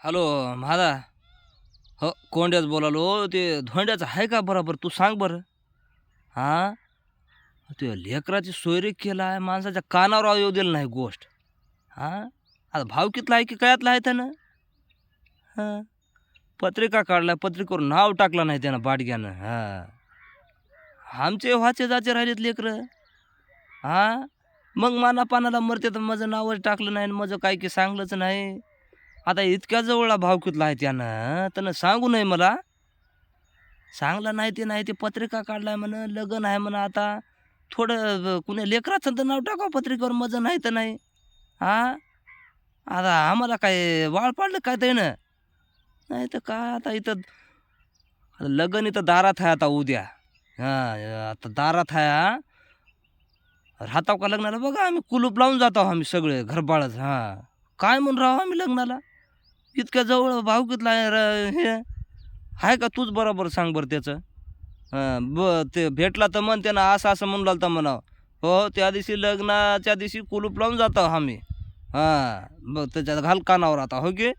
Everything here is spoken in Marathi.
हॅलो महादा. हो कोंड्याच बोलालो. ते धोंड्याचं आहे का बरोबर तू सांग बरं. हां ते लेकराची सोयरे केला आहे माणसाच्या कानावर येऊ दिलं नाही गोष्ट. हां आता भावकीतला आहे की कयातला आहे त्यानं. हां पत्रिका काढल्या पत्रिकेवर नाव टाकलं नाही त्यानं बाडग्यानं. हां आमचे व्हाचे जाचे राहिलेत लेकरं. हां मग माना पानाला मरते तर माझं नावच टाकलं नाही आणि माझं काही की सांगलंच नाही. आता इतक्या जवळला भावकीतला आहे त्यानं सांगू नये मला. सांगला नाही ते पत्रिका काढलाय म्हणं, लग्न आहे म्हणं आता. थोडं कुणी लेकराचं तर नाव टाकावं पत्रिकेवर, माझं नाही तर नाही. हां, आता आम्हाला काय वाळ पाडलं काय त्यानं? नाही तर काय आता इथं लग्न इथं दारात आहे आता उद्या. हां, आता दारात आहे हां. राहताव का लग्नाला? बघा आम्ही कुलूप लावून जातो आम्ही सगळे घरबाळच. हां, काय म्हणून राहावं आम्ही लग्नाला? इतक्या जवळ भावकीतला आहे हे आहे का तूच बरोबर सांग बरं त्याचं? हां, ते भेटला तर म्हण त्यानं असं-असं म्हणू लागला म्हणावं. हो, त्या दिवशी लग्नाच्या दिवशी कुलूप लावून जातो आम्ही. हां, मग त्याच्यात घाल कानावर आता, हो की?